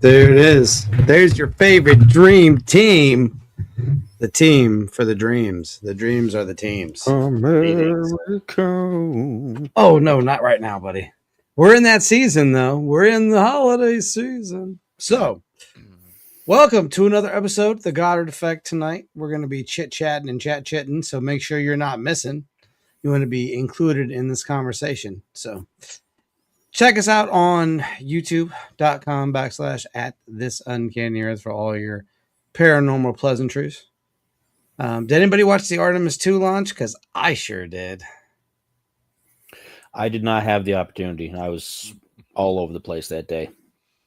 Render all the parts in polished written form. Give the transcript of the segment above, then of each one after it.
There it is. There's your favorite dream team. The team for the dreams. The dreams are the teams. America. Oh, no, not right now, buddy. We're in that season, though. We're in the holiday season. So, welcome to another episode of the Goddard Effect tonight. We're going to be chit-chatting and chat-chitting, so make sure you're not missing. You want to be included in this conversation. So, check us out on youtube.com/@thisuncanny earth for all your paranormal pleasantries. Did anybody watch the Artemis 2 launch? Because I sure did. I did not have the opportunity. I was all over the place that day.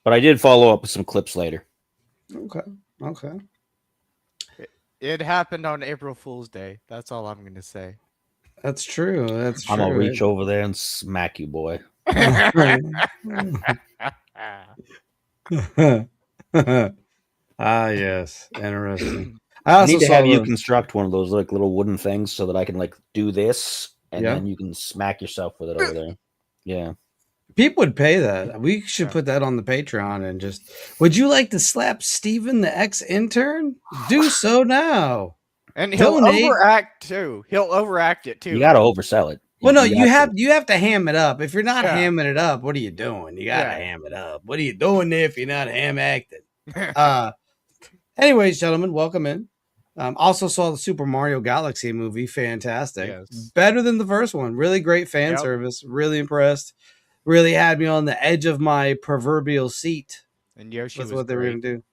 But I did follow up with some clips later. Okay. It happened on April Fool's Day. That's all I'm going to say. That's true. That's true. I'm going to reach over there and smack you, boy. Yes. Interesting. I also need to have you construct one of those like little wooden things so that I can like do this and then you can smack yourself with it over there. Yeah. People would pay that. We should put that on the Patreon and just. Would you like to slap Steven, the ex-intern? Do so now. And he'll overact too. He'll overact it too. You got to oversell it. Well, no, you have to ham it up. If you're not hamming it up, what are you doing? You got to ham it up. What are you doing there if you're not ham acting? Anyways, gentlemen, welcome in. Also saw the Super Mario Galaxy movie. Fantastic. Yes. Better than the first one. Really great fan service. Really impressed. Really had me on the edge of my proverbial seat. And Yoshi was what they were going to do.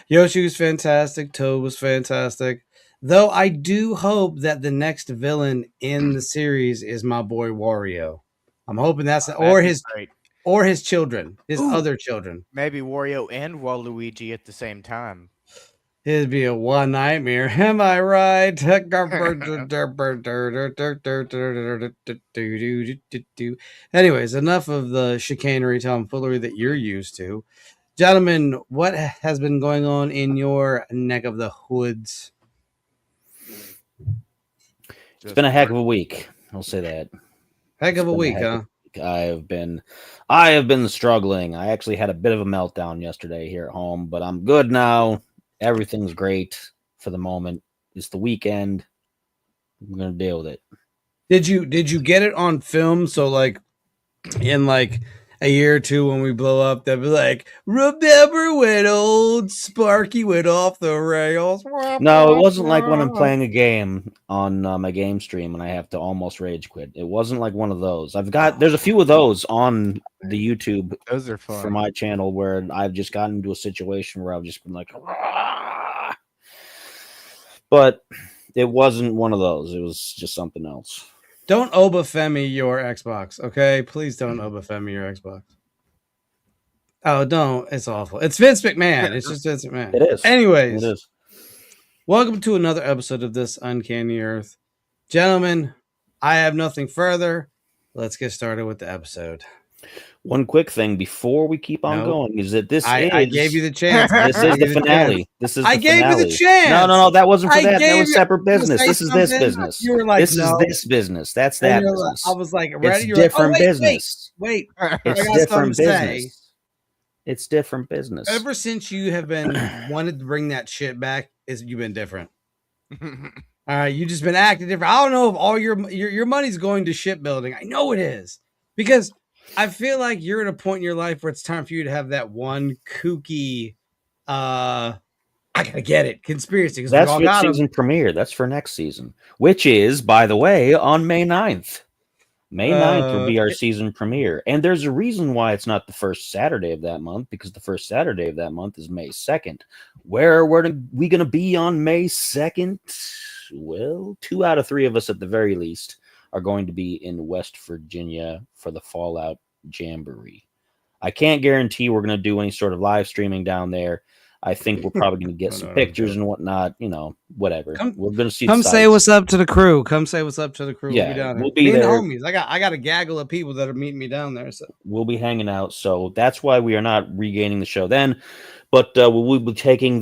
Yoshi was fantastic. Toad was fantastic. Though I do hope that the next villain in the series is my boy Wario. I'm hoping that's or his children, his other children. Maybe Wario and Waluigi at the same time. It'd be a one nightmare. Am I right? Anyways, enough of the chicanery tomfoolery that you're used to. Gentlemen, what has been going on in your neck of the woods? It's been a heck of a week. I'll say that. Heck of a week, huh? I have been struggling. I actually had a bit of a meltdown yesterday here at home, but I'm good now. Everything's great for the moment. It's the weekend. I'm gonna deal with it. Did you get it on film? So like in like a year or two when we blow up, they'll be like, remember when old Sparky went off the rails? No, it wasn't like when I'm playing a game on my game stream and I have to almost rage quit. It wasn't like one of those. There's a few of those on the YouTube. Those are fun. For my channel where I've just gotten into a situation where I've just been like, Rah! But it wasn't one of those. It was just something else. Don't Obafemi your Xbox, okay? Please don't Obafemi your Xbox. Oh, don't. It's awful. It's Vince McMahon. It's just Vince McMahon. It is. Anyways. It is. Welcome to another episode of This Uncanny Earth. Gentlemen, I have nothing further. Let's get started with the episode. One quick thing before we keep on going is that I gave you the chance. This is the finale. I gave you the chance. No. That wasn't for that. That was separate business. This is this business. You were like, this is this business. That's that business. I was like, ready? It's different business. Wait. It's different business. It's different business. Ever since you have been wanted to bring that shit back, you've been different. All right, you just been acting different. I don't know if all your money's going to shipbuilding. I know it is because I feel like you're at a point in your life where it's time for you to have that one kooky, I gotta get it, conspiracy. That's for season premiere. That's for next season, which is, by the way, on May 9th. May 9th will be our season premiere. And there's a reason why it's not the first Saturday of that month, because the first Saturday of that month is May 2nd. Where are we going to be on May 2nd? Well, 2 out of 3 of us at the very least are going to be in West Virginia for the Fallout Jamboree. I can't guarantee we're going to do any sort of live streaming down there. I think we're probably going to get some pictures and whatnot, whatever. We're going to see. Come say what's up to the crew. Come say what's up to the crew. Yeah, we'll be there. The homies. I got a gaggle of people that are meeting me down there. So we'll be hanging out. So that's why we are not regaining the show then. But we will be taking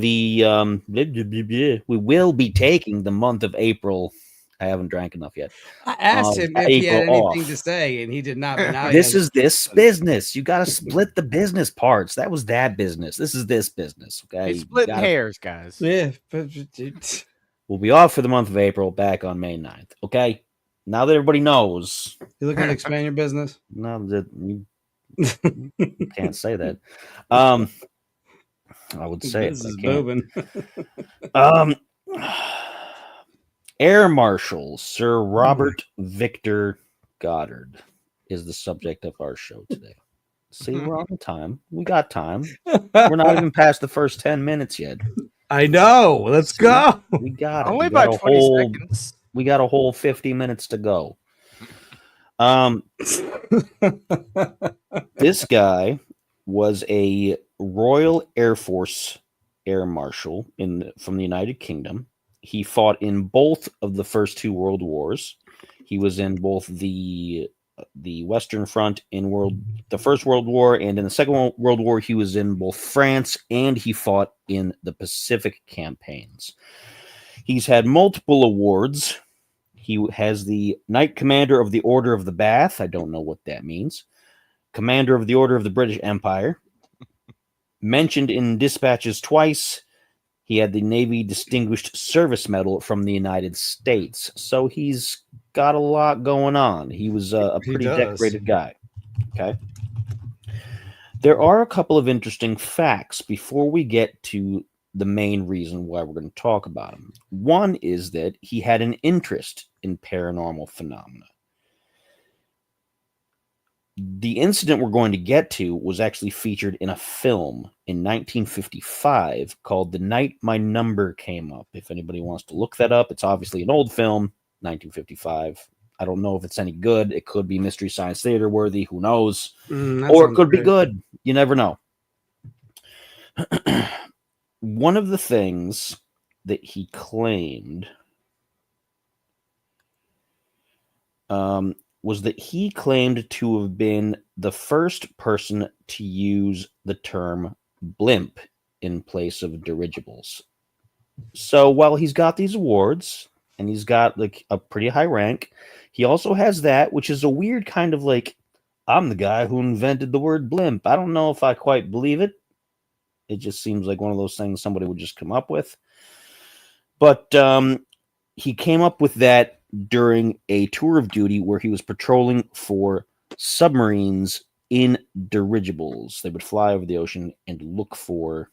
the month of April I haven't drank enough yet. I asked him if he had anything to say, and he did not. But now this is this business. You got to split the business parts. That was that business. This is this business. Okay, He's splitting hairs, guys. Yeah. We'll be off for the month of April, back on May 9th. Okay, now that everybody knows. You looking to expand your business? No, that you can't say that. I would say this is booming. Air Marshal Sir Robert Victor Goddard is the subject of our show today. See, we're on time. We got time. We're not even past the first 10 minutes yet. I know. Let's go. We got it. Only about 20 seconds. We got a whole 50 minutes to go. This guy was a Royal Air Force Air Marshal from the United Kingdom. He fought in both of the first two World Wars. He was in both the Western Front in the First World War, and in the Second World War, he was in both France, and he fought in the Pacific campaigns. He's had multiple awards. He has the Knight Commander of the Order of the Bath. I don't know what that means. Commander of the Order of the British Empire. Mentioned in dispatches twice. He had the Navy Distinguished Service Medal from the United States. So he's got a lot going on. He was a pretty decorated guy. Okay. There are a couple of interesting facts before we get to the main reason why we're going to talk about him. One is that he had an interest in paranormal phenomena. The incident we're going to get to was actually featured in a film in 1955 called The Night My Number Came Up. If anybody wants to look that up, it's obviously an old film, 1955. I don't know if it's any good. It could be Mystery Science Theater worthy. Who knows? Or it could be good. You never know. One of the things that he claimed was that he claimed to have been the first person to use the term blimp in place of dirigibles. So while he's got these awards and he's got like a pretty high rank, he also has that, which is a weird kind of like, I'm the guy who invented the word blimp. I don't know if I quite believe it. It just seems like one of those things somebody would just come up with. But he came up with that during a tour of duty where he was patrolling for submarines in dirigibles. They would fly over the ocean and look for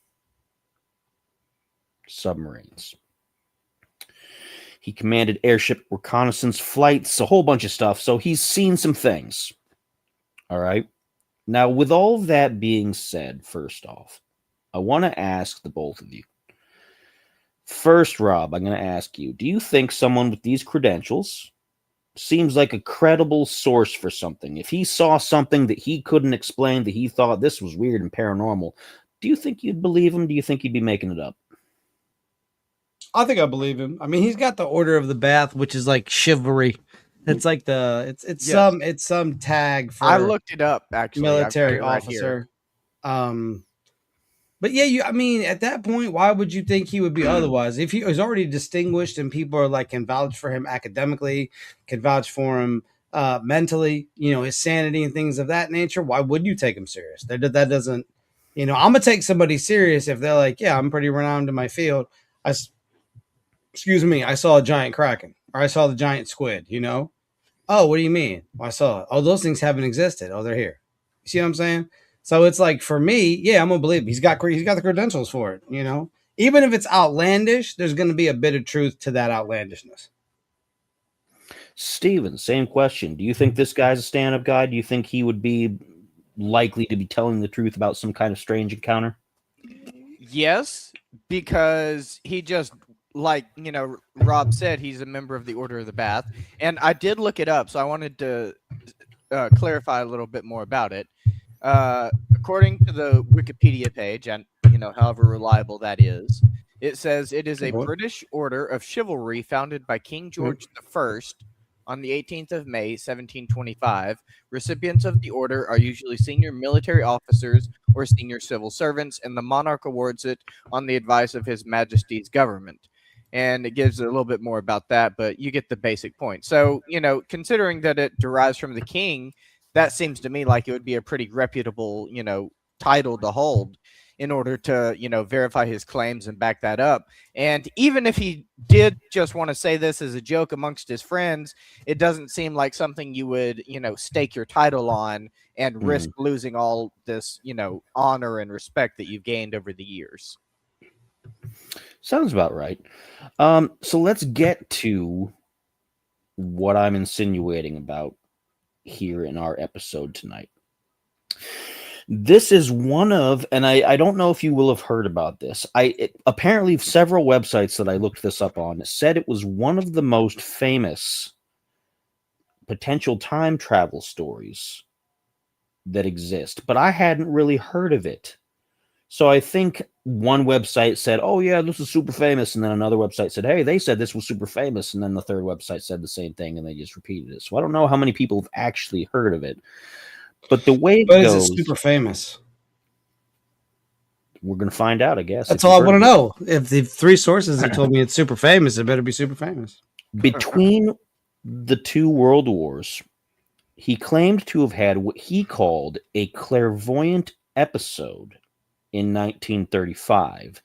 submarines. He commanded airship reconnaissance flights, a whole bunch of stuff. So he's seen some things. All right. Now, with all of that being said, first off, I want to ask the both of you. First, Rob, I'm going to ask you, do you think someone with these credentials seems like a credible source for something? If he saw something that he couldn't explain, that he thought this was weird and paranormal, do you think you'd believe him? Do you think he'd be making it up? I think I believe him. I mean, he's got the Order of the Bath, which is like chivalry. It's like it's some tag for I looked it up actually. Military officer. But yeah, I mean, at that point, why would you think he would be otherwise? If he was already distinguished and people are like can vouch for him academically, can vouch for him mentally, his sanity and things of that nature, why would you take him serious? That doesn't, I'm gonna take somebody serious if they're like, yeah, I'm pretty renowned in my field. I saw a giant kraken, or I saw the giant squid. Oh, what do you mean? Well, I saw it. Oh, those things haven't existed. Oh, they're here. You see what I'm saying? So it's like, for me, yeah, I'm gonna believe him. He's got the credentials for it. Even if it's outlandish, there's gonna be a bit of truth to that outlandishness. Steven, same question. Do you think this guy's a stand-up guy? Do you think he would be likely to be telling the truth about some kind of strange encounter? Yes, because he just, like, Rob said, he's a member of the Order of the Bath. And I did look it up, so I wanted to clarify a little bit more about it. According to the Wikipedia page, and however reliable that is, it says it is a British order of chivalry founded by King George I on the 18th of May, 1725. Recipients of the order are usually senior military officers or senior civil servants, and the monarch awards it on the advice of His Majesty's government. and it gives a little bit more about that, but you get the basic point. So, considering that it derives from the king, that seems to me like it would be a pretty reputable, title to hold in order to, verify his claims and back that up. And even if he did just want to say this as a joke amongst his friends, it doesn't seem like something you would, stake your title on and risk losing all this, honor and respect that you've gained over the years. Sounds about right. So let's get to what I'm insinuating about here in our episode tonight. This is one of, and I don't know if you will have heard about this. Apparently several websites that I looked this up on said it was one of the most famous potential time travel stories that exist, but I hadn't really heard of it. So I think one website said, oh yeah, this is super famous. And then another website said, hey, they said this was super famous. And then the third website said the same thing and they just repeated it. So I don't know how many people have actually heard of it. But the way it goes, is it super famous? We're going to find out, I guess. That's all I want to know. If the three sources have told me it's super famous, it better be super famous. Between the two world wars, he claimed to have had what he called a clairvoyant episode in 1935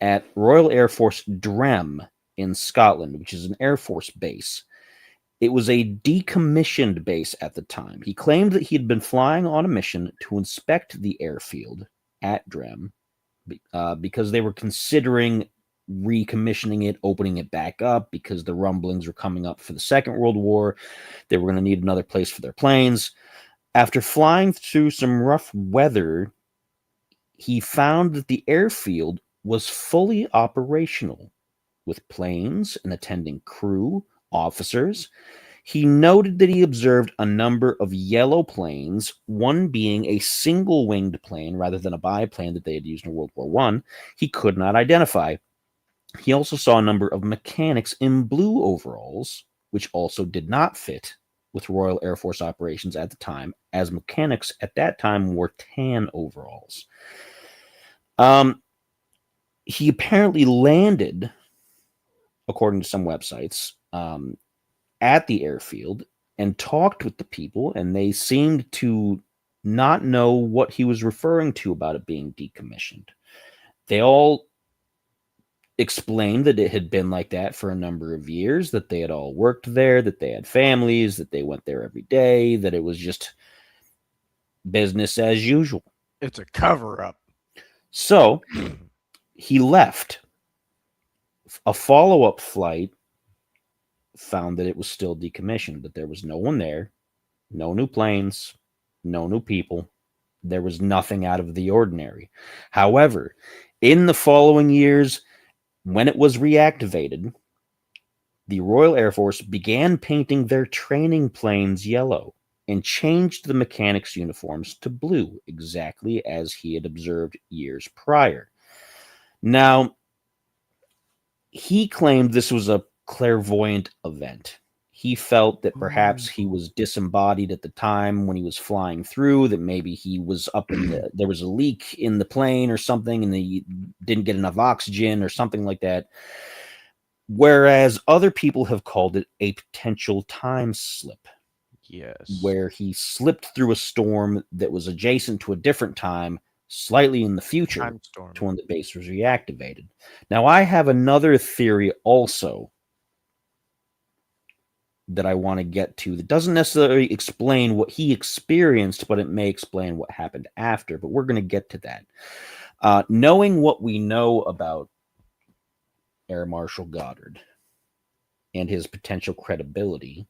at Royal Air Force Drem in Scotland, which is an Air Force base. It was a decommissioned base at the time. He claimed that he had been flying on a mission to inspect the airfield at Drem because they were considering recommissioning it, opening it back up because the rumblings were coming up for the Second World War. They were going to need another place for their planes. After flying through some rough weather, he found that the airfield was fully operational with planes and attending crew, officers. He noted that he observed a number of yellow planes, one being a single-winged plane rather than a biplane that they had used in World War I. He could not identify. He also saw a number of mechanics in blue overalls, which also did not fit with Royal Air Force operations at the time, as mechanics at that time wore tan overalls. He apparently landed, according to some websites, at the airfield and talked with the people, and they seemed to not know what he was referring to about it being decommissioned. They all explained that it had been like that for a number of years, that they had all worked there, that they had families, that they went there every day, that it was just business as usual. It's a cover-up. So he left. A follow-up flight found that it was still decommissioned, that there was no one there, no new planes, no new people. There was nothing out of the ordinary. However, in the following years, when it was reactivated, the Royal Air Force began painting their training planes yellow and changed the mechanics' uniforms to blue, exactly as he had observed years prior. Now, he claimed this was a clairvoyant event. He felt that perhaps he was disembodied at the time when he was flying through, that maybe he was up in there was a leak in the plane or something, and he didn't get enough oxygen or something like that. Whereas other people have called it a potential time slip. Yes. Where he slipped through a storm that was adjacent to a different time, slightly in the future, to when the base was reactivated. Now, I have another theory also that I want to get to that doesn't necessarily explain what he experienced, but it may explain what happened after. But we're going to get to that. Knowing what we know about Air Marshal Goddard and his potential credibility,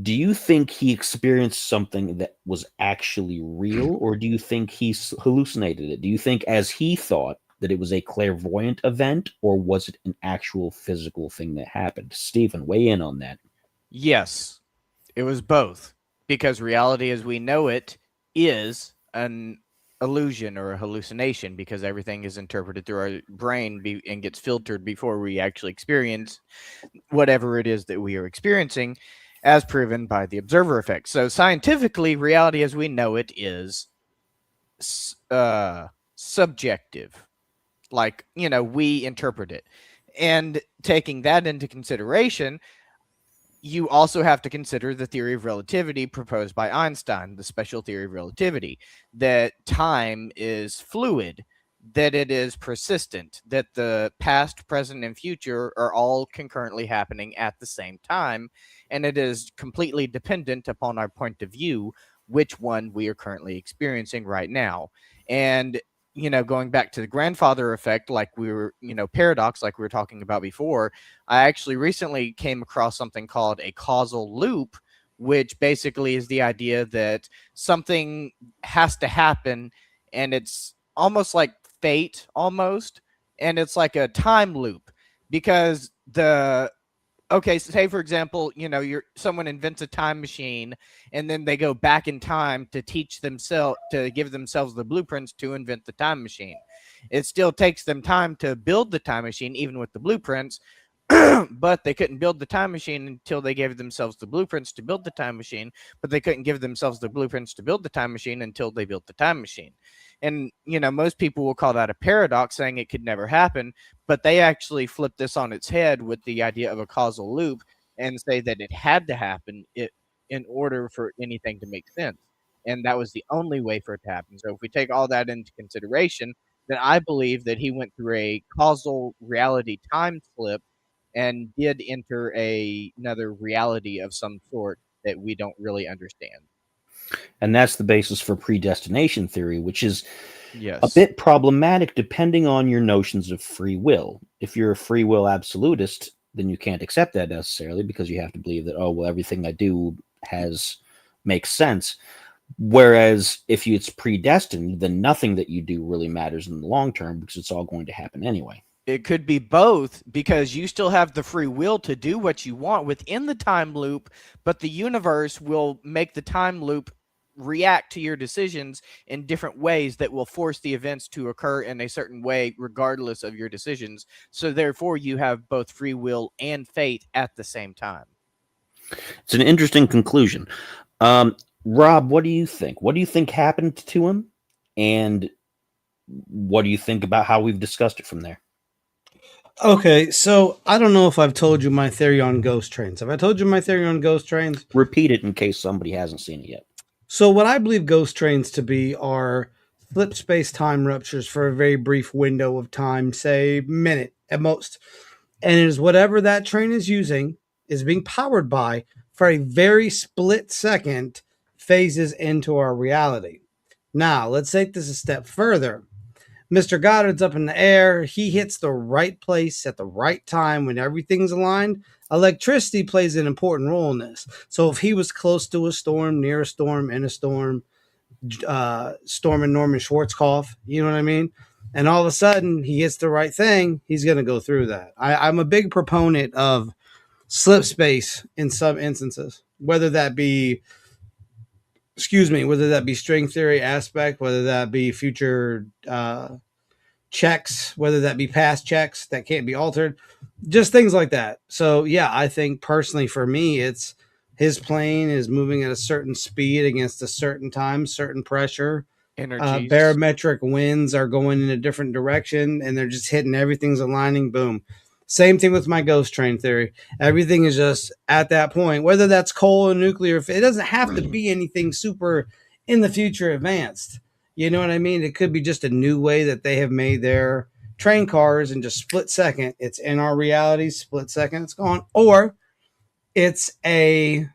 do you think he experienced something that was actually real, or do you think he hallucinated it? Do you think, as he thought, that it was a clairvoyant event, or was it an actual physical thing that happened? Stephen, weigh in on that. Yes, it was both, because reality as we know it is an illusion or a hallucination, because everything is interpreted through our brain and gets filtered before we actually experience whatever it is that we are experiencing, as proven by the observer effect. So scientifically, reality as we know it is subjective. like, we interpret it. And taking that into consideration, you also have to consider the theory of relativity proposed by Einstein, the special theory of relativity, that time is fluid, that it is persistent, that the past, present, and future are all concurrently happening at the same time, and it is completely dependent upon our point of view, which one we are currently experiencing right now. And going back to the grandfather effect, like we were, paradox, like we were talking about before, I actually recently came across something called a causal loop, which basically is the idea that something has to happen, and it's almost like fate, almost, and it's like a time loop, because okay, so say for example, someone invents a time machine, and then they go back in time to give themselves the blueprints to invent the time machine. It still takes them time to build the time machine, even with the blueprints, but they couldn't build the time machine until they gave themselves the blueprints to build the time machine, but they couldn't give themselves the blueprints to build the time machine until they built the time machine. And, most people will call that a paradox, saying it could never happen, but they actually flip this on its head with the idea of a causal loop and say that it had to happen in order for anything to make sense. And that was the only way for it to happen. So if we take all that into consideration, then I believe that he went through a causal reality time slip and did enter another reality of some sort that we don't really understand. And that's the basis for predestination theory, which is Yes. a bit problematic depending on your notions of free will. If you're a free will absolutist, then you can't accept that necessarily, because you have to believe that, everything I do makes sense. Whereas if it's predestined, then nothing that you do really matters in the long term, because it's all going to happen anyway. It could be both, because you still have the free will to do what you want within the time loop, but the universe will make the time loop react to your decisions in different ways that will force the events to occur in a certain way regardless of your decisions. So therefore you have both free will and fate at the same time. It's an interesting conclusion. Rob, what do you think? What do you think happened to him? And what do you think about how we've discussed it from there? Okay, so I don't know if I've told you my theory on ghost trains. Have I told you my theory on ghost trains? Repeat it in case somebody hasn't seen it yet. So what I believe ghost trains to be are flip space-time ruptures for a very brief window of time, say minute at most. And it is whatever that train is using is being powered by for a very split second phases into our reality. Now, let's take this a step further. Mr. Goddard's up in the air. He hits the right place at the right time when everything's aligned. Electricity plays an important role in this. So if he was close to a storm, near a storm, in a storm, storming Norman Schwarzkopf, you know what I mean? And all of a sudden he hits the right thing, he's going to go through that. I'm a big proponent of slip space in some instances, whether that be string theory aspect, whether that be future checks, whether that be past checks that can't be altered, just things like that. So yeah, I think personally for me, it's his plane is moving at a certain speed against a certain time, certain pressure. Barometric winds are going in a different direction, and they're just hitting, everything's aligning, boom. Same thing with my ghost train theory. Everything is just at that point, whether that's coal or nuclear. It doesn't have to be anything super in the future advanced. You know what I mean? It could be just a new way that they have made their train cars in just split second. It's in our reality, split second, it's gone. Or it's a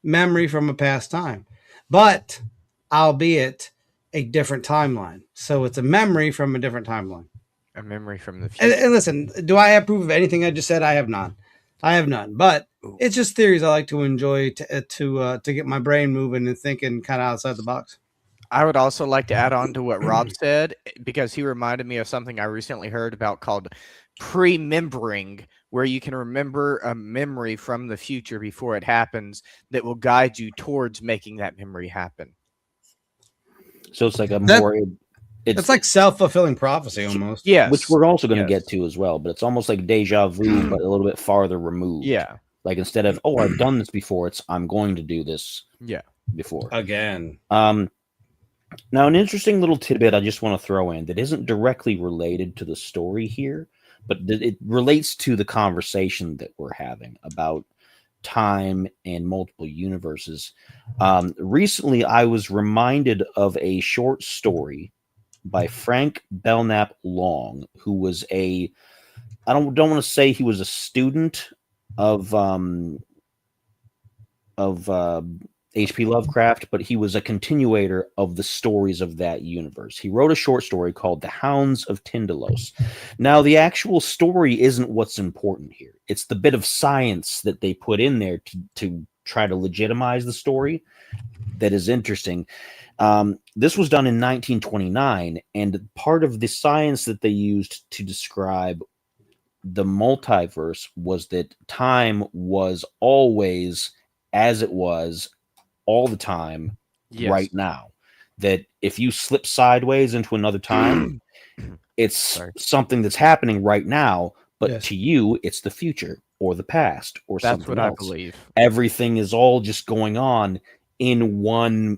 memory from a past time, but albeit a different timeline. So it's a memory from a different timeline. A memory from the future. And listen, do I have proof of anything I just said? I have none. But it's just theories I like to enjoy to get my brain moving and thinking kind of outside the box. I would also like to add on to what Rob said, because he reminded me of something I recently heard about called pre-membering, where you can remember a memory from the future before it happens that will guide you towards making that memory happen. So it's like it's like self-fulfilling prophecy almost. Yes. Which we're also going to get to as well, but it's almost like deja vu, but a little bit farther removed. Yeah. Like instead of, I've done this before, it's I'm going to do this before. Again. Now, an interesting little tidbit I just want to throw in that isn't directly related to the story here, but it relates to the conversation that we're having about time and multiple universes. Recently, I was reminded of a short story by Frank Belknap Long, who was I don't want to say he was a student of H.P. Lovecraft, but he was a continuator of the stories of that universe. He wrote a short story called The Hounds of Tyndalos. Now, the actual story isn't what's important here. It's the bit of science that they put in there to try to legitimize the story that is interesting. This was done in 1929, and part of the science that they used to describe the multiverse was that time was always as it was all the time right now. That if you slip sideways into another time, it's something that's happening right now, but to you, it's the future or the past or That's something what else. I believe. Everything is all just going on in one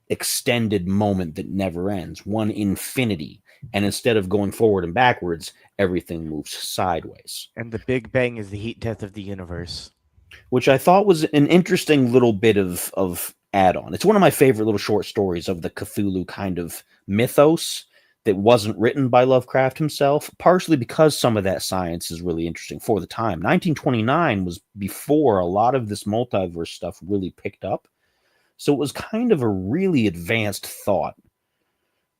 extended moment that never ends, one infinity. And instead of going forward and backwards, everything moves sideways. And the Big Bang is the heat death of the universe. Which I thought was an interesting little bit of add-on. It's one of my favorite little short stories of the Cthulhu kind of mythos that wasn't written by Lovecraft himself, partially because some of that science is really interesting for the time. 1929 was before a lot of this multiverse stuff really picked up. So it was kind of a really advanced thought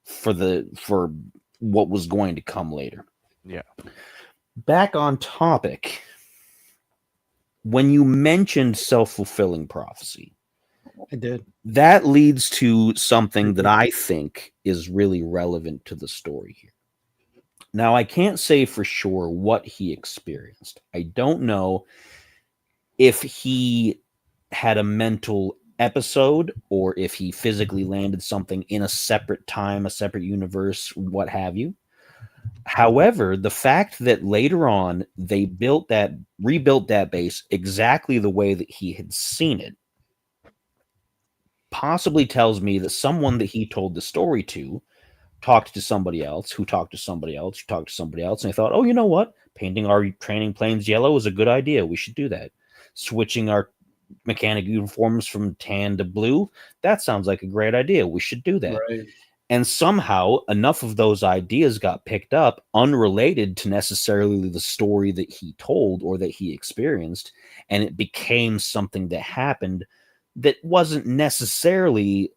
for what was going to come later. Yeah. Back on topic. When you mentioned self-fulfilling prophecy, I did. That leads to something that I think is really relevant to the story here. Now, I can't say for sure what he experienced. I don't know if he had a mental episode or if he physically landed something in a separate time, a separate universe, what have you. However, the fact that later on they rebuilt that base exactly the way that he had seen it possibly tells me that someone that he told the story to talked to somebody else, who talked to somebody else, who talked to somebody else, and they thought, oh, you know what? Painting our training planes yellow is a good idea. We should do that. Switching our mechanic uniforms from tan to blue, that sounds like a great idea. We should do that. Right. And somehow enough of those ideas got picked up, unrelated to necessarily the story that he told or that he experienced, and it became something that happened that wasn't necessarily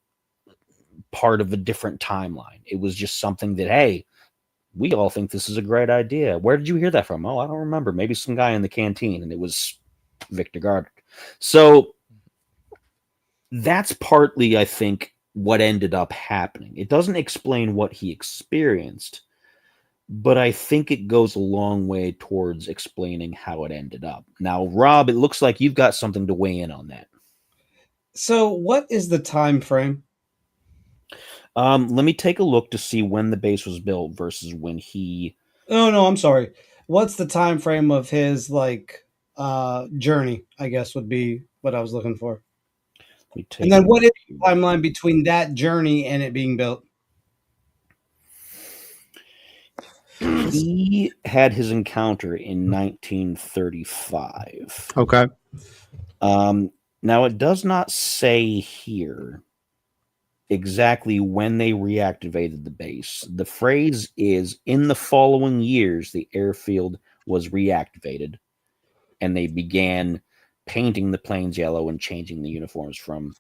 part of a different timeline. It was just something that, hey, we all think this is a great idea. Where did you hear that from? Oh, I don't remember. Maybe some guy in the canteen, and it was Victor Goddard. So that's partly, I think, what ended up happening. It doesn't explain what he experienced, but I think it goes a long way towards explaining how it ended up. Now, Rob, it looks like you've got something to weigh in on that. So what is the time frame? Let me take a look to see when the base was built versus when he... Oh, no, I'm sorry. What's the time frame of his journey, I guess would be what I was looking for. And then what is the timeline between that journey and it being built? He had his encounter in 1935. Okay. Now, it does not say here exactly when they reactivated the base. The phrase is, in the following years, the airfield was reactivated, and they began painting the planes yellow and changing the uniforms from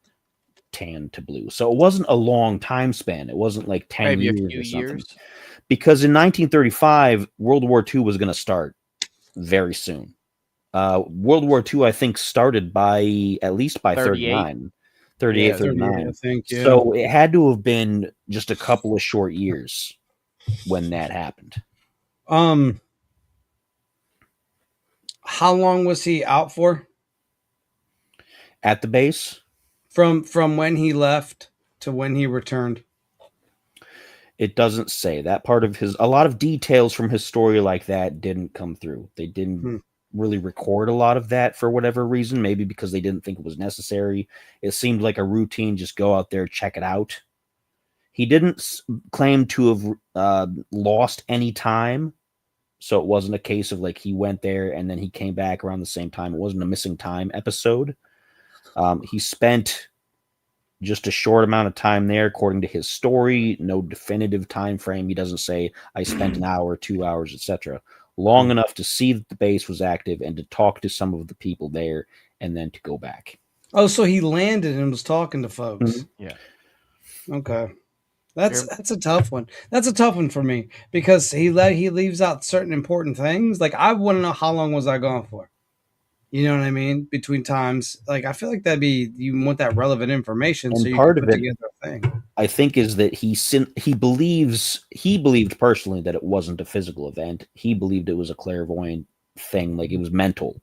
tan to blue. So it wasn't a long time span. It wasn't like 10 Maybe years a few or something. years. Because in 1935, World War II was going to start very soon. World War II, I think, started at least by 39. 38, 39. I think, yeah. So it had to have been just a couple of short years when that happened. How long was he out for? At the base? From when he left to when he returned? It doesn't say. That part of a lot of details from his story like that didn't come through. They didn't really record a lot of that for whatever reason, maybe because they didn't think it was necessary. It seemed like a routine, just go out there, check it out. He didn't claim to have lost any time. So it wasn't a case of like he went there and then he came back around the same time. It wasn't a missing time episode. He spent just a short amount of time there, according to his story. No definitive time frame. He doesn't say I spent an hour, 2 hours, etc. Long enough to see that the base was active and to talk to some of the people there, and then to go back. Oh, so he landed and was talking to folks. Mm-hmm. Yeah. Okay. That's a tough one. That's a tough one for me because he leaves out certain important things. Like I want to know how long was I gone for? You know what I mean? Between times, like I feel like you want that relevant information, And so you part can of put it, together a thing. I think, is that he believed personally that it wasn't a physical event. He believed it was a clairvoyant thing, like it was mental,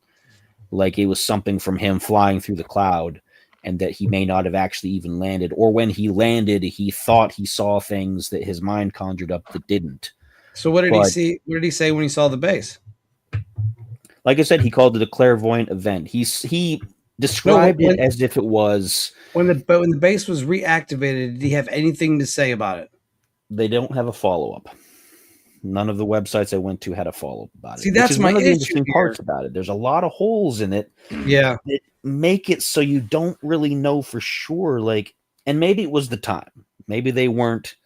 like it was something from him flying through the cloud, and that he may not have actually even landed, or when he landed, he thought he saw things that his mind conjured up that didn't. So what did he see? What did he say when he saw the base? Like I said, he called it a clairvoyant event. He described it as if it was when the base was reactivated. Did he have anything to say about it? They don't have a follow-up. None of the websites I went to had a follow-up about it. See, that's my one of the issue interesting here. parts about it. There's a lot of holes in it. Yeah. That make it so you don't really know for sure. Like, and maybe it was the time. Maybe they weren't.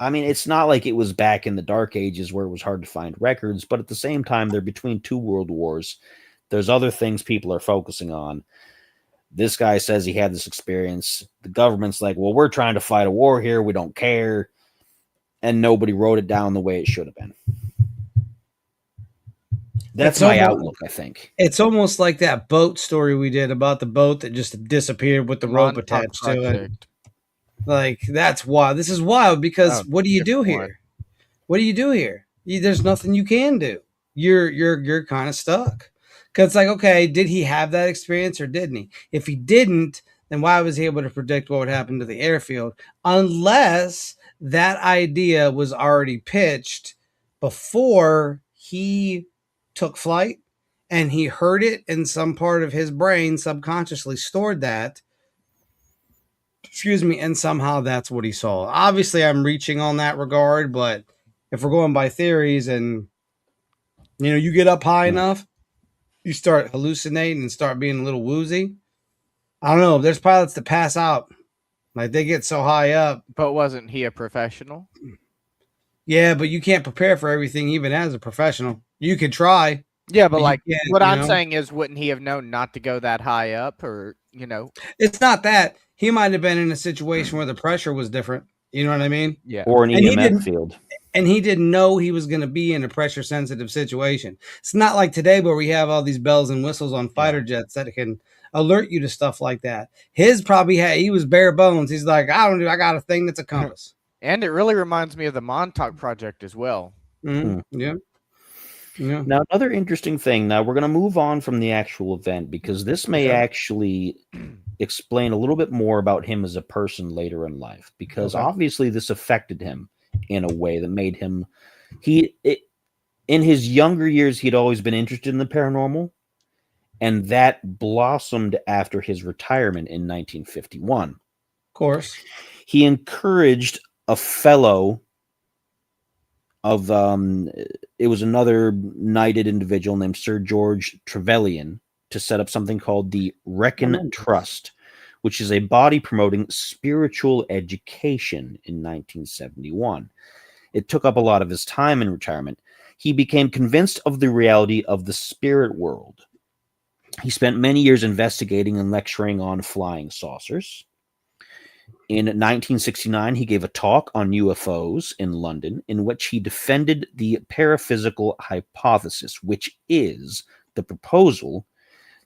I mean, it's not like it was back in the dark ages where it was hard to find records, but at the same time, they're between two world wars. There's other things people are focusing on. This guy says he had this experience. The government's like, well, we're trying to fight a war here. We don't care. And nobody wrote it down the way it should have been. That's my outlook, I think. It's almost like that boat story we did about the boat that just disappeared with the rope attached to it. Like, that's wild. This is wild because what do you do here? What do you do here? There's nothing you can do. You're kind of stuck. Because it's like, okay, did he have that experience or didn't he? If he didn't, then why was he able to predict what would happen to the airfield? Unless that idea was already pitched before he took flight and he heard it in some part of his brain, subconsciously stored that. Excuse me, and somehow that's what he saw. Obviously, I'm reaching on that regard, but if we're going by theories and, you get up high enough, you start hallucinating and start being a little woozy. I don't know. There's pilots that pass out. Like, they get so high up. But wasn't he a professional? Yeah, but you can't prepare for everything even as a professional. You could try. Yeah, but like, what I'm saying is, wouldn't he have known not to go that high up or, It's not that. He might have been in a situation where the pressure was different. You know what I mean? Yeah. Or an EMF field. And he didn't know he was going to be in a pressure sensitive situation. It's not like today where we have all these bells and whistles on fighter jets that can alert you to stuff like that. His probably he was bare bones. He's like, I got a thing that's a compass. And it really reminds me of the Montauk Project as well. Mm-hmm. Yeah. Yeah. Now, another interesting thing. Now, we're going to move on from the actual event because this may actually explain a little bit more about him as a person later in life. Because obviously this affected him in a way that made him... in his younger years, he'd always been interested in the paranormal. And that blossomed after his retirement in 1951. Of course. He encouraged a fellow of it was another knighted individual named Sir George Trevelyan to set up something called the Wrekin Trust, which is a body promoting spiritual education in 1971. It took up a lot of his time in retirement. He became convinced of the reality of the spirit world. He spent many years investigating and lecturing on flying saucers. In 1969, he gave a talk on UFOs in London in which he defended the paraphysical hypothesis, which is the proposal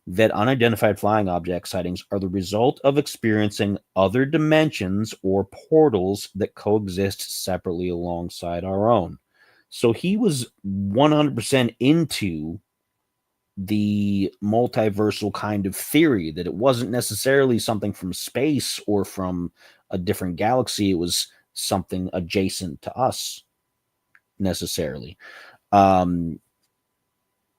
that unidentified flying object sightings are the result of experiencing other dimensions or portals that coexist separately alongside our own. So he was 100% into the multiversal kind of theory, that it wasn't necessarily something from space or from a different galaxy. It was something adjacent to us necessarily.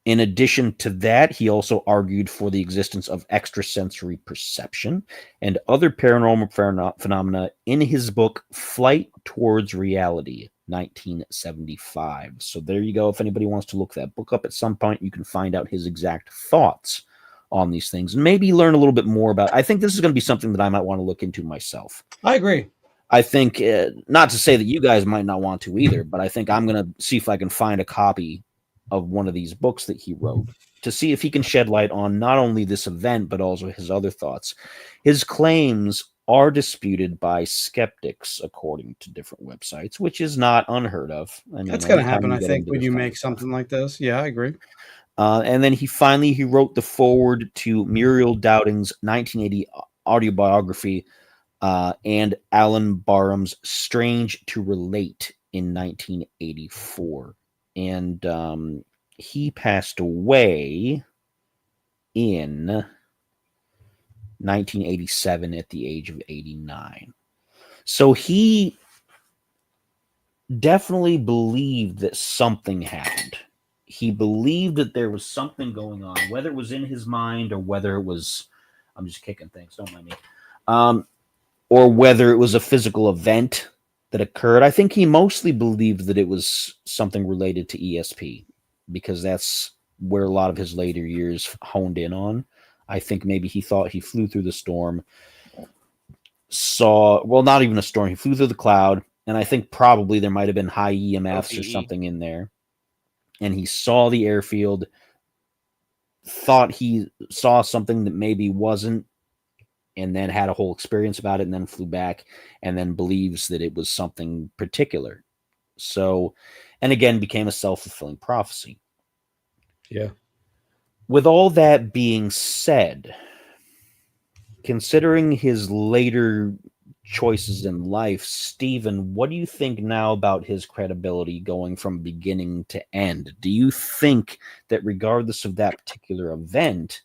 In addition to that, he also argued for the existence of extrasensory perception and other paranormal phenomena in his book, Flight Towards Reality, 1975. So there you go. If anybody wants to look that book up at some point, you can find out his exact thoughts on these things and maybe learn a little bit more about. I think this is going to be something that I might want to look into myself. I agree. I think, not to say that you guys might not want to either, but I think I'm going to see if I can find a copy of one of these books that he wrote to see if he can shed light on not only this event, but also his other thoughts. His claims are disputed by skeptics, according to different websites, which is not unheard of. I mean, That's going to anytime happen, you I get think, into when this you kind make of stuff. something like this. Yeah, I agree. And then he wrote the foreword to Muriel Dowding's 1980 autobiography, and Alan Barham's Strange to Relate in 1984. And he passed away in 1987 at the age of 89. So he definitely believed that something happened. He believed that there was something going on, whether it was in his mind or whether it was, I'm just kicking things, don't mind me, or whether it was a physical event that occurred. I think he mostly believed that it was something related to ESP, because that's where a lot of his later years honed in on. I think maybe he thought he flew through the storm, not even a storm, he flew through the cloud, and I think probably there might have been high EMFs or something in there. And he saw the airfield, thought he saw something that maybe wasn't, and then had a whole experience about it, and then flew back, and then believes that it was something particular. So, and again, became a self-fulfilling prophecy. Yeah. With all that being said, considering his later choices in life, Stephen, what do you think now about his credibility going from beginning to end? Do you think that regardless of that particular event,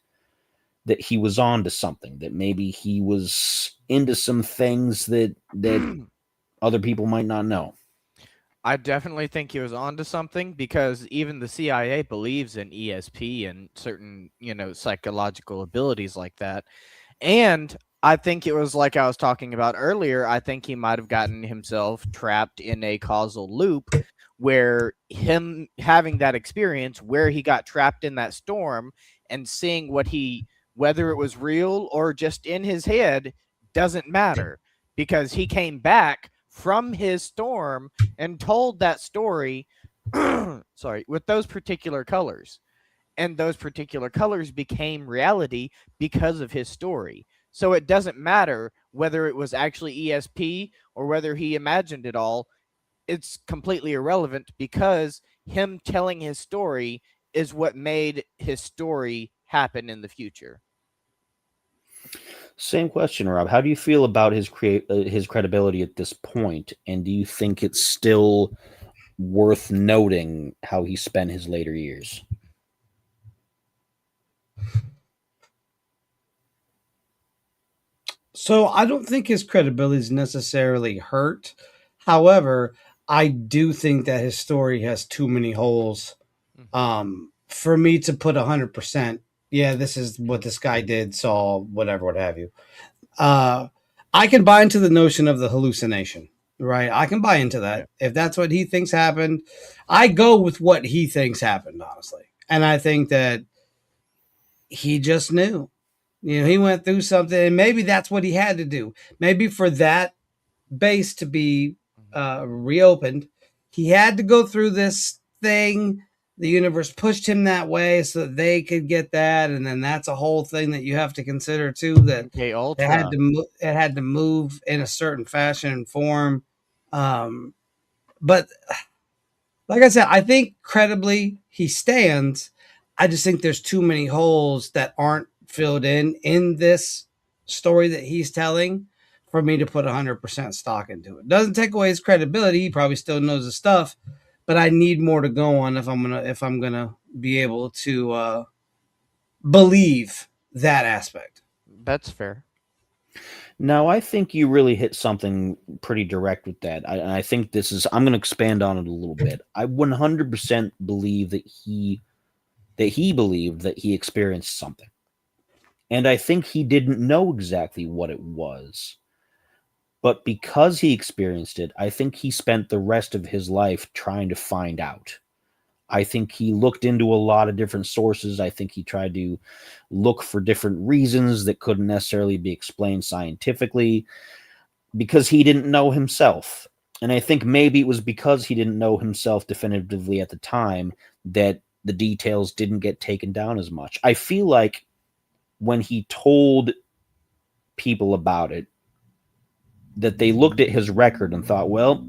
that he was on to something, that maybe he was into some things that other people might not know? I definitely think he was onto something, because even the CIA believes in ESP and certain, psychological abilities like that. And I think it was like I was talking about earlier. I think he might have gotten himself trapped in a causal loop where him having that experience where he got trapped in that storm and seeing whether it was real or just in his head, doesn't matter, because he came back from his storm and told that story with those particular colors, and those particular colors became reality because of his story. So it doesn't matter whether it was actually ESP or whether he imagined it all. It's completely irrelevant, because him telling his story is what made his story happen in the future. Same question, Rob. How do you feel about his credibility at this point? And do you think it's still worth noting how he spent his later years? So I don't think his credibility is necessarily hurt. However, I do think that his story has too many holes for me to put 100%. Yeah, this is what this guy did, saw, whatever, what have you. I can buy into the notion of the hallucination, right? I can buy into that. Yeah. If that's what he thinks happened, I go with what he thinks happened, honestly. And I think that he just knew. He went through something, and maybe that's what he had to do. Maybe for that base to be reopened, he had to go through this thing. The universe pushed him that way so that they could get that, and then that's a whole thing that you have to consider too. That it had to move in a certain fashion and form. But like I said, I think credibly he stands. I just think there's too many holes that aren't filled in this story that he's telling for me to put 100% stock into it. Doesn't take away his credibility. He probably still knows his stuff, but I need more to go on if I'm gonna be able to believe that aspect. That's fair. No, I think you really hit something pretty direct with that. I think I'm going to expand on it a little bit. I 100% believe that he that he believed that he experienced something. And I think he didn't know exactly what it was. But because he experienced it, I think he spent the rest of his life trying to find out. I think he looked into a lot of different sources. I think he tried to look for different reasons that couldn't necessarily be explained scientifically because he didn't know himself. And I think maybe it was because he didn't know himself definitively at the time that the details didn't get taken down as much. I feel like when he told people about it, that they looked at his record and thought, well,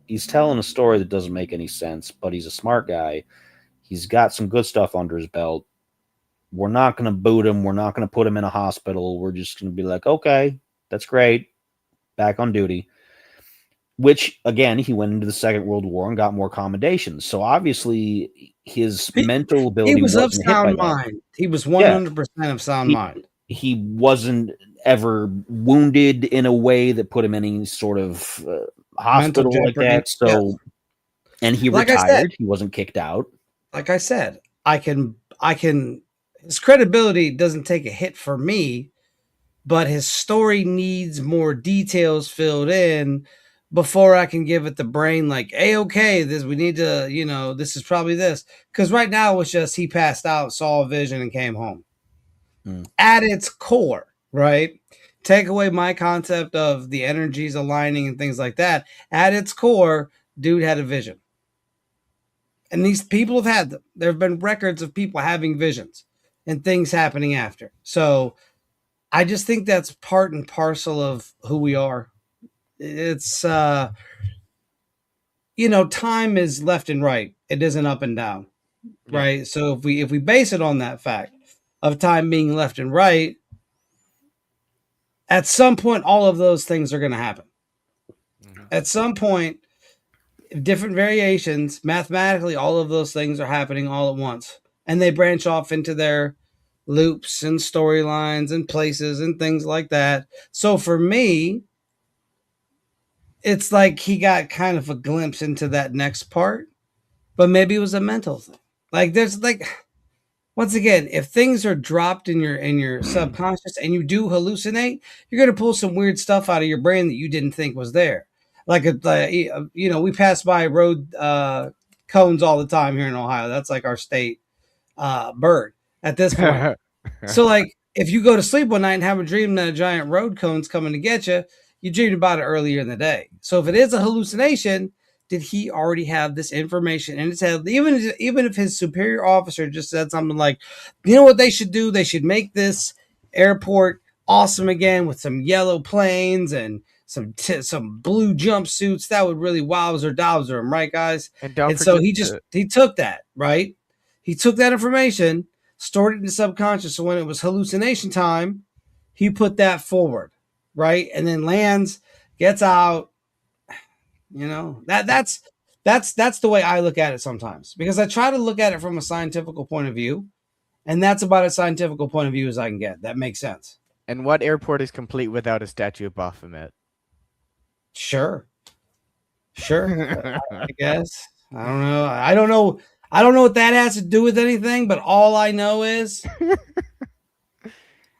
he's telling a story that doesn't make any sense, but he's a smart guy. He's got some good stuff under his belt. We're not going to boot him. We're not going to put him in a hospital. We're just going to be like, okay, that's great. Back on duty. Which, again, he went into the Second World War and got more commendations. So obviously his mental ability He was of wasn't hit by sound that. mind. He was 100% of sound mind. He wasn't ever wounded in a way that put him in any sort of hospital like that. So, yes. And he Like retired. He wasn't kicked out. Like I said, I can, his credibility doesn't take a hit for me, but his story needs more details filled in before I can give it the brain like, hey, okay, we need to, this is probably this. Because right now it was just he passed out, saw a vision, and came home. At its core, right? Take away my concept of the energies aligning and things like that. At its core, dude had a vision. And these people have had them. There have been records of people having visions and things happening after. So I just think that's part and parcel of who we are. It's, time is left and right. It isn't up and down, right? So if we base it on that fact of time being left and right, at some point, all of those things are going to happen. Mm-hmm. At some point, different variations, mathematically, all of those things are happening all at once. And they branch off into their loops and storylines and places and things like that. So for me, it's like he got kind of a glimpse into that next part, but maybe it was a mental thing. Like there's once again, if things are dropped in your subconscious and you do hallucinate, you're going to pull some weird stuff out of your brain that you didn't think was there. We pass by road cones all the time here in Ohio. That's like our state bird at this point. So like if you go to sleep one night and have a dream that a giant road cone's coming to get you, you dreamed about it earlier in the day. So if it is a hallucination, did he already have this information in his head? Even if his superior officer just said something like, you know what they should do? They should make this airport awesome again with some yellow planes and some blue jumpsuits. That would really wowzer dowser him, right, guys? And so he took that, right? He took that information, stored it in the subconscious. So when it was hallucination time, he put that forward, right? And then lands, gets out. That's the way I look at it sometimes, because I try to look at it from a scientific point of view, and that's about as scientific point of view as I can get. That makes sense. And what airport is complete without a statue of Baphomet? Sure. I guess. I don't know what that has to do with anything, but all I know is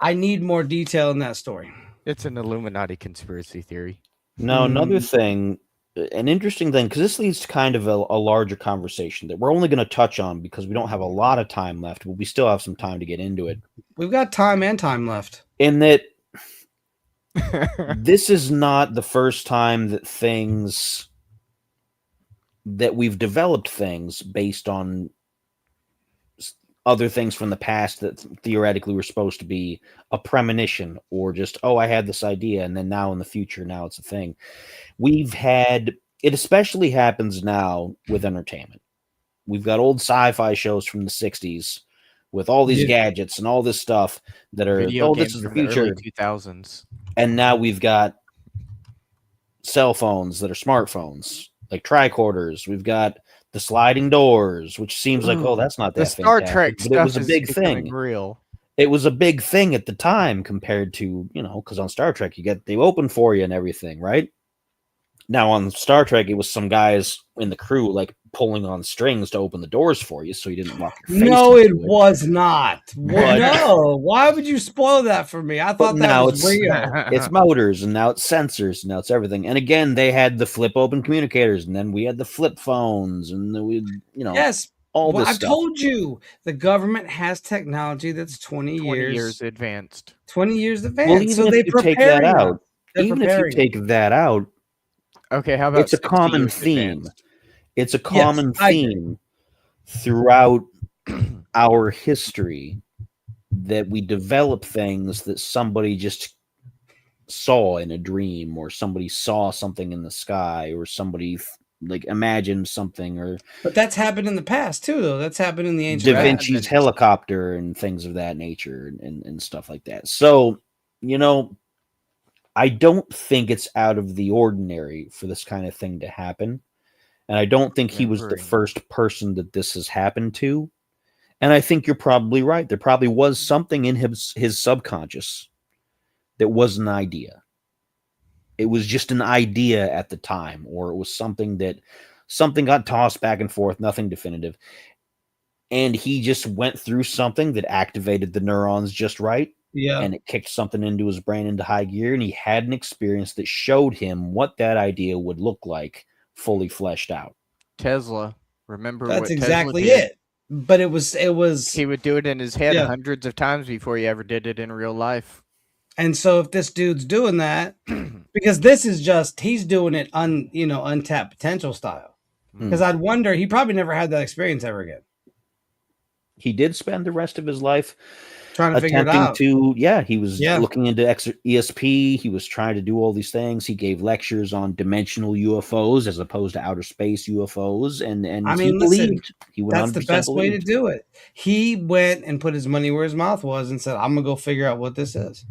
I need more detail in that story. It's an Illuminati conspiracy theory. Now, another thing, an interesting thing, because this leads to kind of a larger conversation that we're only going to touch on because we don't have a lot of time left, but we still have some time to get into it. We've got time and time left. In that this is not the first time that we've developed things based on other things from the past that theoretically were supposed to be a premonition or just, oh, I had this idea, and then now in the future, now it's a thing. It especially happens now with entertainment. We've got old sci-fi shows from the 60s with all these gadgets and all this stuff that are, this is the future. 2000s. And now we've got cell phones that are smartphones, like tricorders. We've got the sliding doors, which seems like, that's not that the Star Trek but it was a big thing. Real. It was a big thing at the time compared to, because on Star Trek they open for you and everything, right? Now on Star Trek, it was some guys in the crew like pulling on strings to open the doors for you, so you didn't lock your face. No, it into was not. But- No, why would you spoil that for me? I But thought that now was real. it's motors, and now it's sensors, and now it's everything. And again, they had the flip open communicators, and then we had the flip phones, and then we, Yes, all well, this I stuff. told you the government has technology that's 20 20 years, years advanced. 20 years advanced. Well, even so if they you take that out, even if you preparing. take that out, Okay, how about it's a 60 common years theme. advanced? It's a common I agree. theme throughout our history that we develop things that somebody just saw in a dream, or somebody saw something in the sky, or somebody like imagined something, or But that's happened in the past too, though. That's happened in the ancient Da past. Vinci's helicopter and things of that nature, and stuff like that. So, I don't think it's out of the ordinary for this kind of thing to happen. And I don't think he was the Remembering. first person that this has happened to. And I think you're probably right. There probably was something in his subconscious that was an idea. It was just an idea at the time, or it was something got tossed back and forth, nothing definitive. And he just went through something that activated the neurons just right. Yeah. And it kicked something into his brain into high gear, and he had an experience that showed him what that idea would look like fully fleshed out. Tesla. Remember That's what exactly Tesla did? it. But it was He would do it in his head Yeah. hundreds of times before he ever did it in real life. and so if this dude's doing that, because this is just he's doing it untapped potential style. Because I'd wonder he probably never had that experience ever again. He did spend the rest of his life Trying to figure it attempting out. he was looking into ESP. He was trying to do all these things. He gave lectures on dimensional UFOs as opposed to outer space UFOs, and I he mean, listen, believed. He would That's the best way to do it. He went and put his money where his mouth was and said, I'm going to go figure out what this is.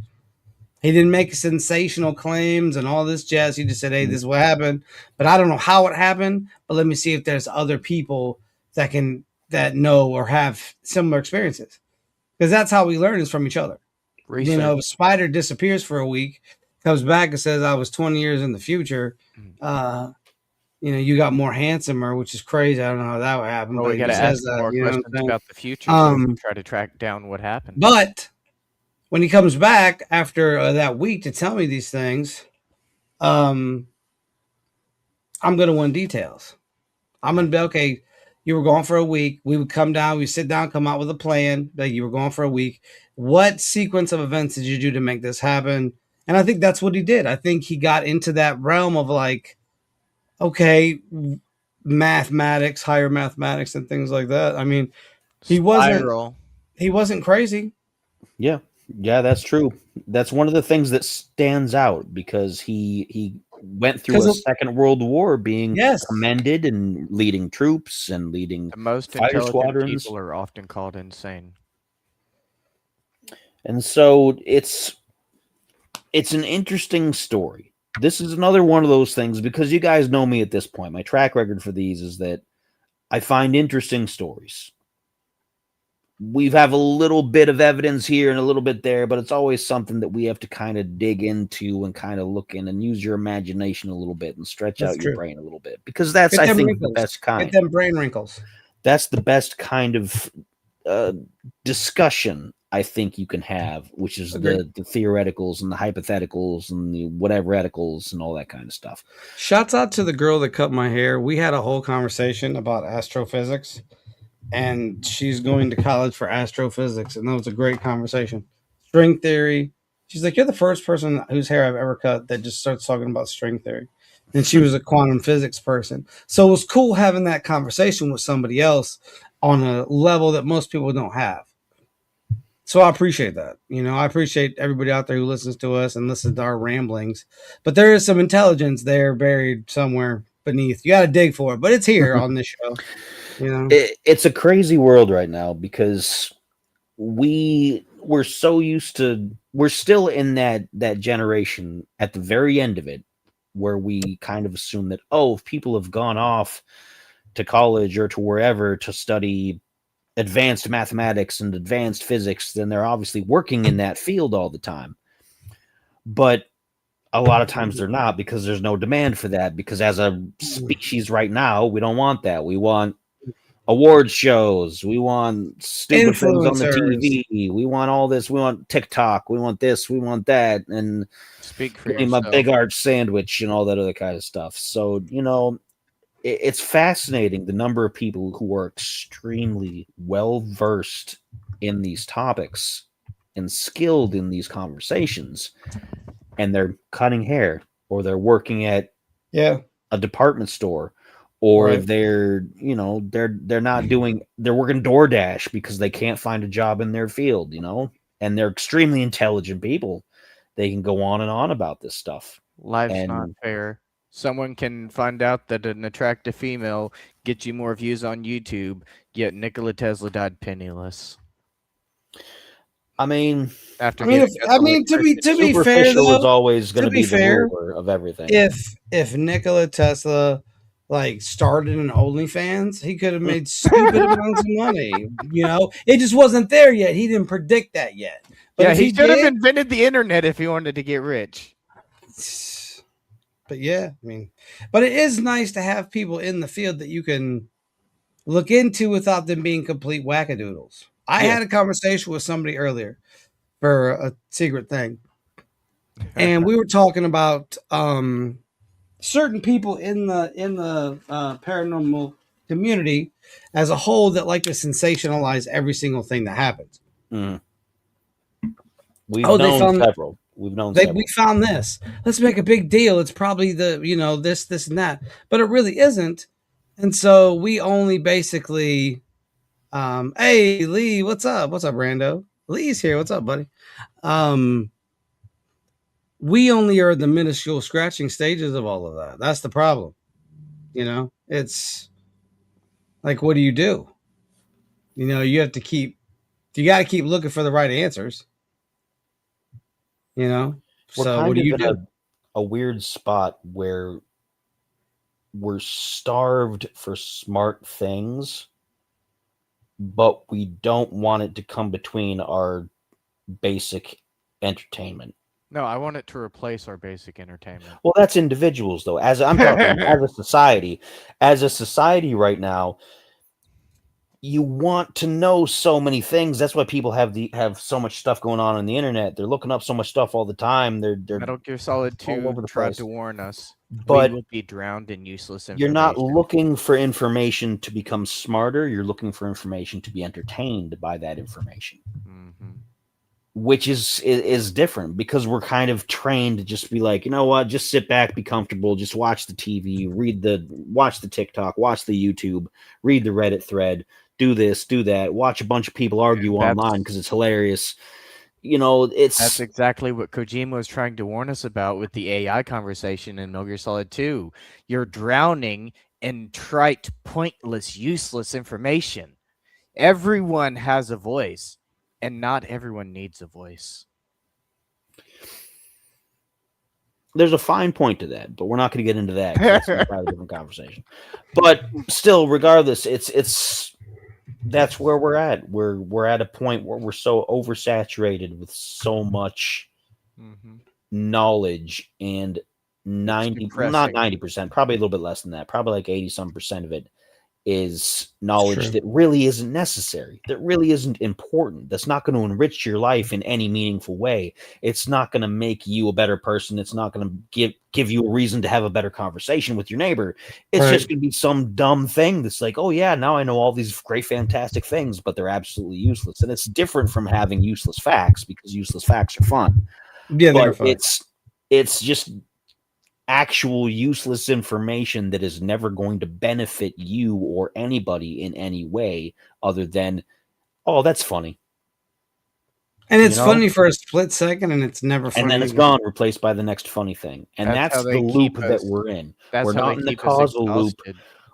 He didn't make sensational claims and all this jazz. He just said, hey, this is what happened. But I don't know how it happened. But let me see if there's other people that know or have similar experiences. Because that's how we learn is from each other. Research. If a spider disappears for a week, comes back and says, I was 20 years in the future, you got more handsomer, which is crazy. I don't know how that would happen. Well, but we he got to ask says more you know what I'm questions saying? about the future so we can try to track down what happened. But when he comes back after that week to tell me these things, I'm going to want details. I'm going to be, okay, you were gone for a week. We would come down, we sit down, come out with a plan. Like you were gone for a week. What sequence of events did you do to make this happen? And I think that's what he did. I think he got into that realm of like, okay, mathematics, higher mathematics and things like that. I mean, he wasn't crazy. Yeah, that's true. That's one of the things that stands out because he went through a Second World War being commended and leading troops and leading the most fighter intelligent squadrons. people are often called insane. And so it's an interesting story. This is another one of those things because you guys know me at this point. My track record for these is that I find interesting stories. We have a little bit of evidence here and a little bit there, but it's always something that we have to kind of dig into and kind of look in and use your imagination a little bit and stretch out your brain a little bit because that's, I think, the best kind. Get them brain wrinkles. That's the best kind of discussion I think you can have, which is the theoreticals and the hypotheticals and the whatever eticals and all that kind of stuff. Shouts out to the girl that cut my hair. We had a whole conversation about astrophysics. And she's going to college for astrophysics, and that was a great conversation. String theory. She's like, you're the first person whose hair I've ever cut that just starts talking about string theory. And she was a quantum physics person. So it was cool having that conversation with somebody else on a level that most people don't have. So I appreciate that. I appreciate everybody out there who listens to us and listens to our ramblings. But there is some intelligence there buried somewhere beneath. You got to dig for it, but it's here on this show. It's a crazy world right now because we're so used to, we're still in that generation at the very end of it where we kind of assume that, if people have gone off to college or to wherever to study advanced mathematics and advanced physics, then they're obviously working in that field all the time. But a lot of times they're not, because there's no demand for that, because as a species right now, we don't want that. We want award shows, we want stupid things on the TV, we want all this, we want TikTok, we want this, we want that, and Speak for give me my yourself. big arch sandwich and all that other kind of stuff. So, you know, it's fascinating the number of people who are extremely well versed in these topics and skilled in these conversations, and they're cutting hair, or they're working at a department store, or they're not doing, they're working DoorDash because they can't find a job in their field, you know, and they're extremely intelligent people. They can go on and on about this stuff. Life's not fair. Someone can find out that an attractive female gets you more views on YouTube, yet Nikola Tesla died penniless. I mean, to be fair, though, is always going to be the ruler of everything. If Nikola Tesla started an OnlyFans, he could have made stupid amounts of money. You know, it just wasn't there yet. He didn't predict that yet. But he should have invented the internet if he wanted to get rich. But yeah, I mean, but it is nice to have people in the field that you can look into without them being complete wackadoodles. I had a conversation with somebody earlier for a secret thing, and we were talking about certain people in the paranormal community as a whole that like to sensationalize every single thing that happens. Mm. We've known several. We found this. Let's make a big deal. It's probably this and that, but it really isn't. And so we only basically, hey Lee, what's up? What's up, Rando? Lee's here. What's up, buddy? We only are the minuscule scratching stages of all of that. That's the problem. You know, it's like, what do? You know, you got to keep looking for the right answers. You know, so what do you do? A weird spot where we're starved for smart things, but we don't want it to come between our basic entertainment. No, I want it to replace our basic entertainment. Well, that's individuals, though. As I'm talking, as a society right now, you want to know so many things. That's why people have so much stuff going on the internet. They're looking up so much stuff all the time. They're Metal Gear Solid 2 tried to warn us, but we will be drowned in useless information. You're not looking for information to become smarter. You're looking for information to be entertained by that information, which is different, because we're kind of trained to just be like, you know what, just sit back, be comfortable, just watch the TV, watch the TikTok, watch the YouTube, read the Reddit thread. Do this, do that. Watch a bunch of people argue online because it's hilarious. You know, that's exactly what Kojima was trying to warn us about with the AI conversation in Metal Gear Solid 2. You're drowning in trite, pointless, useless information. Everyone has a voice, and not everyone needs a voice. There's a fine point to that, but we're not going to get into that. That's a different conversation. But still, regardless, that's where we're at. We're at a point where we're so oversaturated with so much knowledge, and not 90%, probably a little bit less than that, probably like 80% of it is knowledge that really isn't necessary, that really isn't important, that's not going to enrich your life in any meaningful way. It's not going to make you a better person. It's not going to give you a reason to have a better conversation with your neighbor. It's just going to be some dumb thing that's like, oh yeah, now I know all these great, fantastic things, but they're absolutely useless. And it's different from having useless facts, because useless facts are fun. Yeah, they're fun. It's just actual useless information that is never going to benefit you or anybody in any way other than, oh, that's funny. And it's funny for a split second, and it's never funny. And then it's gone, replaced by the next funny thing. And that's the loop that we're in. We're not in the causal loop.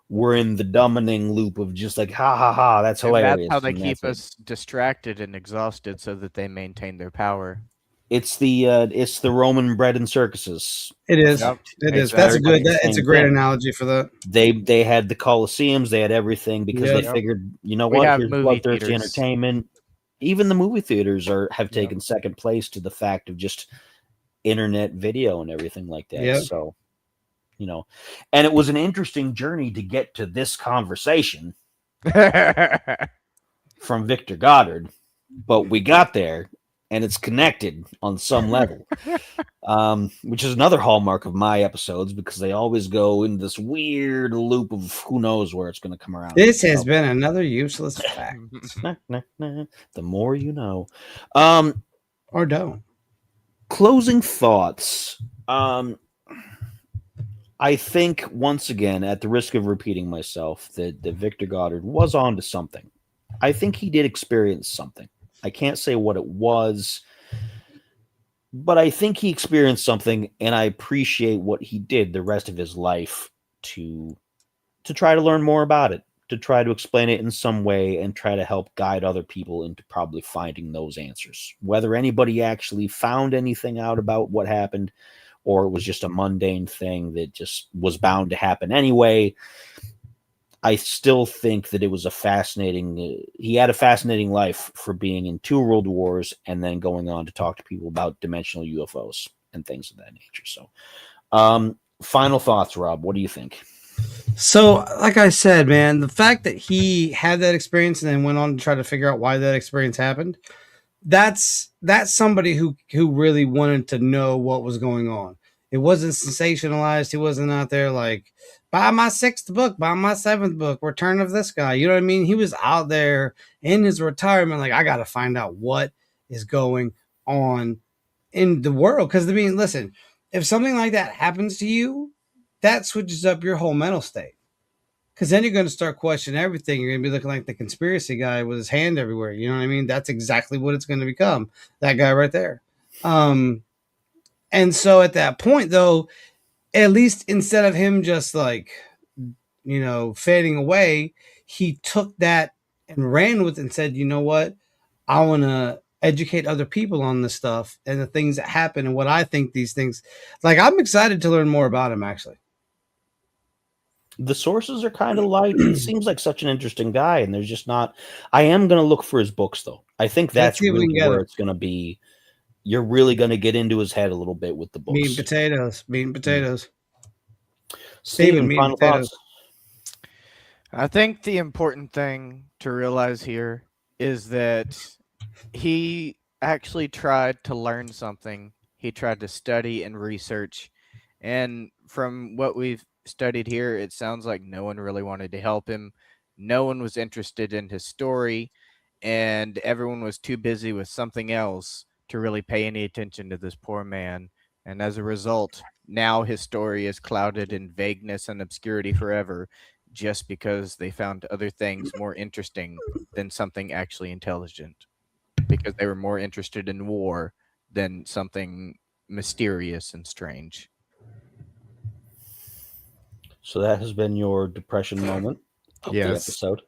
We're in the dominating loop of just like, ha, ha, ha, that's hilarious. That's how they keep us distracted and exhausted so that they maintain their power. It's the Roman bread and circuses. It is. Yep. It is. That's it's a great analogy for that. They had the Colosseums, they had everything, because they figured, you know what, here's bloodthirsty entertainment. Even the movie theaters have taken second place to the fact of just internet video and everything like that. Yep. So, and it was an interesting journey to get to this conversation from Victor Goddard, but we got there and it's connected on some level, which is another hallmark of my episodes because they always go in this weird loop of who knows where it's going to come around. This has been another useless fact. The more you know. Or don't. Closing thoughts. I think, once again, at the risk of repeating myself, that Victor Goddard was on to something. I think he did experience something. I can't say what it was, but I think he experienced something, and I appreciate what he did the rest of his life to try to learn more about it, to try to explain it in some way, and try to help guide other people into probably finding those answers. Whether anybody actually found anything out about what happened, or it was just a mundane thing that just was bound to happen anyway, I still think that it was he had a fascinating life for being in 2 world wars and then going on to talk to people about dimensional UFOs and things of that nature. So, final thoughts, Rob, what do you think? So, like I said, man, the fact that he had that experience and then went on to try to figure out why that experience happened, that's somebody who really wanted to know what was going on. It wasn't sensationalized. He wasn't out there like, buy my 6th book, buy my 7th book, Return of this guy. You know what I mean? He was out there in his retirement like, I got to find out what is going on in the world. Because, I mean, listen, if something like that happens to you, that switches up your whole mental state. Because then you're going to start questioning everything. You're going to be looking like the conspiracy guy with his hand everywhere. You know what I mean? That's exactly what it's going to become. That guy right there. And so at that point, though, at least instead of him just like, fading away, he took that and ran with it and said, you know what? I want to educate other people on this stuff and the things that happen and what I think these things. Like, I'm excited to learn more about him, actually. The sources are kind of light. It seems like such an interesting guy, and there's just not. I am going to look for his books, though. I think that's really where it's going to be. You're really going to get into his head a little bit with the books. Meat and potatoes. Steven, final thoughts? I think the important thing to realize here is that he actually tried to learn something. He tried to study and research. And from what we've studied here, it sounds like no one really wanted to help him. No one was interested in his story, and everyone was too busy with something else to really pay any attention to this poor man. And as a result, now his story is clouded in vagueness and obscurity forever, just because they found other things more interesting than something actually intelligent, because they were more interested in war than something mysterious and strange. So that has been your depression moment of the episode.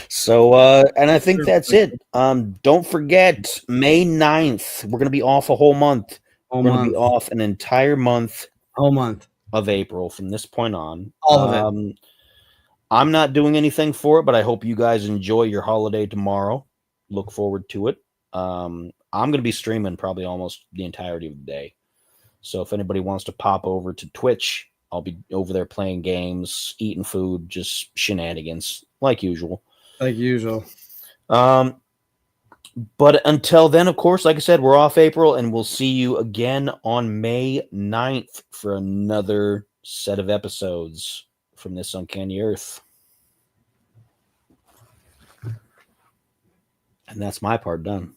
So, and I think that's it. Don't forget, May 9th, we're going to be off a whole month. We're going to be off an entire month. Whole month. Of April from this point on. All of it. I'm not doing anything for it, but I hope you guys enjoy your holiday tomorrow. Look forward to it. I'm going to be streaming probably almost the entirety of the day. So if anybody wants to pop over to Twitch, I'll be over there playing games, eating food, just shenanigans, like usual. But until then, of course, like I said, we're off April, and we'll see you again on May 9th for another set of episodes from this Uncanny Earth. And that's my part done.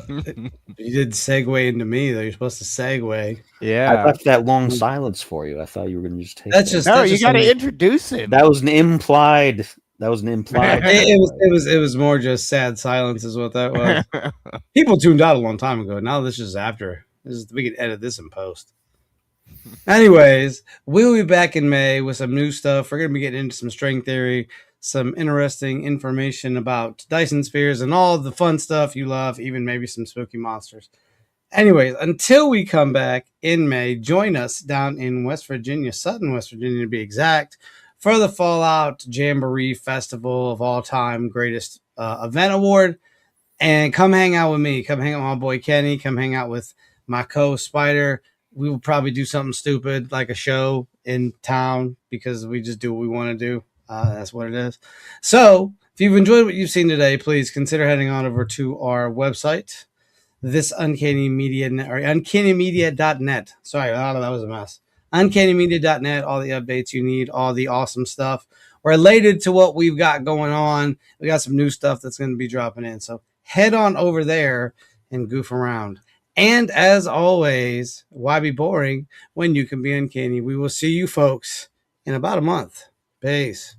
You did segue into me, though. You're supposed to segue. Yeah. I left that long silence for you. I thought you were going to just take No, you got to introduce him. That was an implied... It was more just sad silence, is what that was. People tuned out a long time ago. Now this is after. We can edit this in post. Anyways, we'll be back in May with some new stuff. We're gonna be getting into some string theory, some interesting information about Dyson spheres, and all the fun stuff you love, even maybe some spooky monsters. Anyways, until we come back in May, join us down in West Virginia, Sutton, West Virginia to be exact, for the Fallout Jamboree Festival of All Time Greatest Event Award. And come hang out with me. Come hang out with my boy Kenny. Come hang out with my co-Spider. We will probably do something stupid like a show in town because we just do what we want to do. That's what it is. So if you've enjoyed what you've seen today, please consider heading on over to our website, this Uncanny Media or uncannymedia.net. Sorry, that was a mess. Uncannymedia.net, all the updates you need, all the awesome stuff related to what we've got going on. We got some new stuff that's going to be dropping in. So head on over there and goof around. And as always, why be boring when you can be uncanny? We will see you folks in about a month. Peace.